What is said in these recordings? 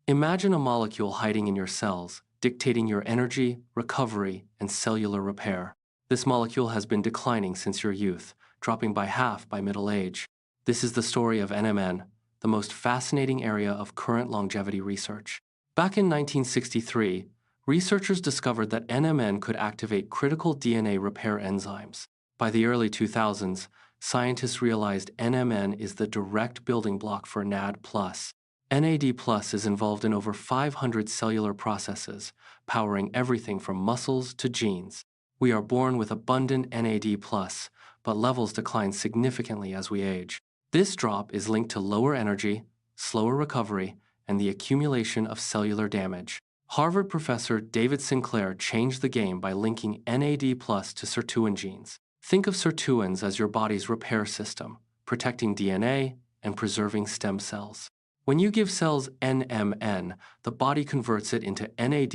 Imagine a molecule hiding in your cells, dictating your energy, recovery, and cellular repair. This molecule has been declining since your youth, dropping by half by middle age. This is the story of NMN, the most fascinating area of current longevity research. Back in 1963, researchers discovered that NMN could activate critical DNA repair enzymes. By the early 2000s, scientists realized NMN is the direct building block for NAD+. NAD+ is involved in over 500 cellular processes, powering everything from muscles to genes. We are born with abundant NAD+, but levels decline significantly as we age. This drop is linked to lower energy, slower recovery, and the accumulation of cellular damage. Harvard professor David Sinclair changed the game by linking NAD+ to sirtuin genes. Think of sirtuins as your body's repair system, protecting DNA and preserving stem cells. When you give cells NMN, the body converts it into NAD+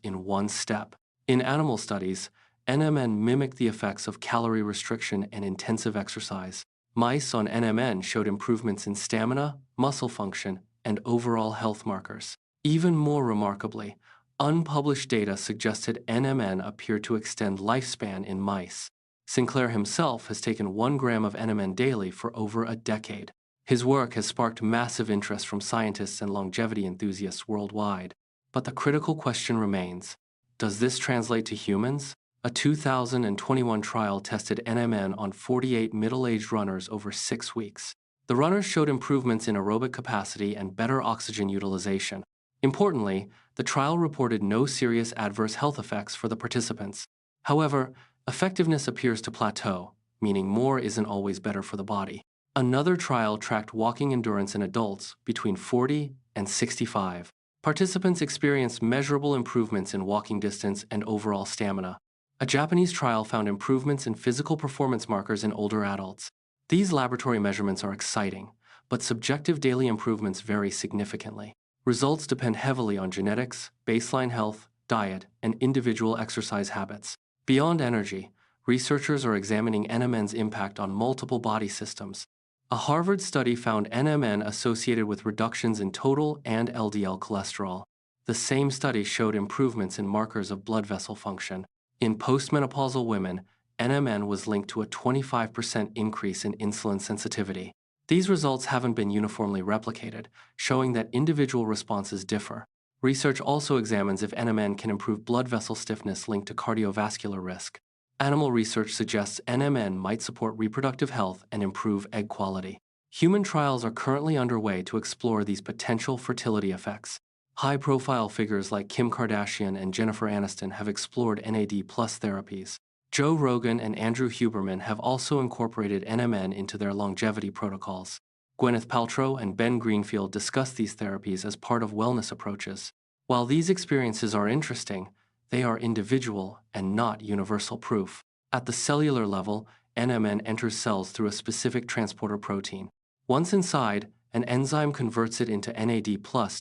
in one step. In animal studies, NMN mimicked the effects of calorie restriction and intensive exercise. Mice on NMN showed improvements in stamina, muscle function, and overall health markers. Even more remarkably, unpublished data suggested NMN appeared to extend lifespan in mice. Sinclair himself has taken 1 gram of NMN daily for over a decade. His work has sparked massive interest from scientists and longevity enthusiasts worldwide. But the critical question remains, does this translate to humans? A 2021 trial tested NMN on 48 middle-aged runners over 6 weeks. The runners showed improvements in aerobic capacity and better oxygen utilization. Importantly, the trial reported no serious adverse health effects for the participants. However, effectiveness appears to plateau, meaning more isn't always better for the body. Another trial tracked walking endurance in adults between 40 and 65. Participants experienced measurable improvements in walking distance and overall stamina. A Japanese trial found improvements in physical performance markers in older adults. These laboratory measurements are exciting, but subjective daily improvements vary significantly. Results depend heavily on genetics, baseline health, diet, and individual exercise habits. Beyond energy, researchers are examining NMN's impact on multiple body systems. A Harvard study found NMN associated with reductions in total and LDL cholesterol. The same study showed improvements in markers of blood vessel function. In postmenopausal women, NMN was linked to a 25% increase in insulin sensitivity. These results haven't been uniformly replicated, showing that individual responses differ. Research also examines if NMN can improve blood vessel stiffness linked to cardiovascular risk. Animal research suggests NMN might support reproductive health and improve egg quality. Human trials are currently underway to explore these potential fertility effects. High-profile figures like Kim Kardashian and Jennifer Aniston have explored NAD+ therapies. Joe Rogan and Andrew Huberman have also incorporated NMN into their longevity protocols. Gwyneth Paltrow and Ben Greenfield discuss these therapies as part of wellness approaches. While these experiences are interesting, they are individual and not universal proof. At the cellular level, NMN enters cells through a specific transporter protein. Once inside, an enzyme converts it into NAD+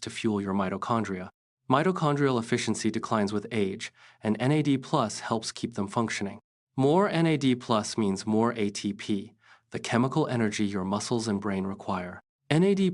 to fuel your mitochondria. Mitochondrial efficiency declines with age, and NAD+ helps keep them functioning. More NAD+ means more ATP, the chemical energy your muscles and brain require. NAD+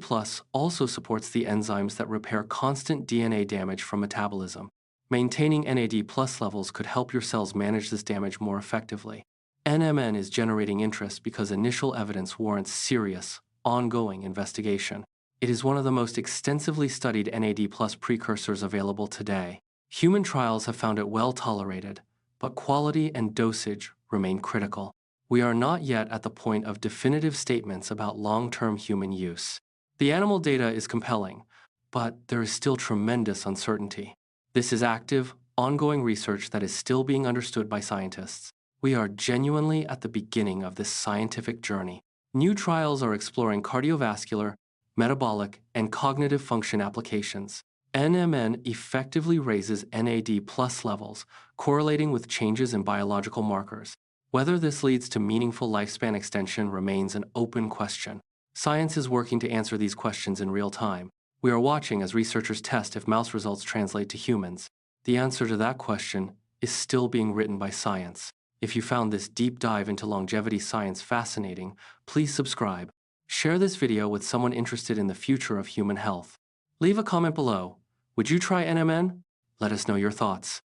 also supports the enzymes that repair constant DNA damage from metabolism. Maintaining NAD+ levels could help your cells manage this damage more effectively. NMN is generating interest because initial evidence warrants serious, ongoing investigation. It is one of the most extensively studied NAD+ precursors available today. Human trials have found it well tolerated, but quality and dosage remain critical. We are not yet at the point of definitive statements about long-term human use. The animal data is compelling, but there is still tremendous uncertainty. This is active, ongoing research that is still being understood by scientists. We are genuinely at the beginning of this scientific journey. New trials are exploring cardiovascular, metabolic, and cognitive function applications. NMN effectively raises NAD+ levels, correlating with changes in biological markers. Whether this leads to meaningful lifespan extension remains an open question. Science is working to answer these questions in real time. We are watching as researchers test if mouse results translate to humans. The answer to that question is still being written by science. If you found this deep dive into longevity science fascinating, please subscribe. Share this video with someone interested in the future of human health. Leave a comment below. Would you try NMN? Let us know your thoughts.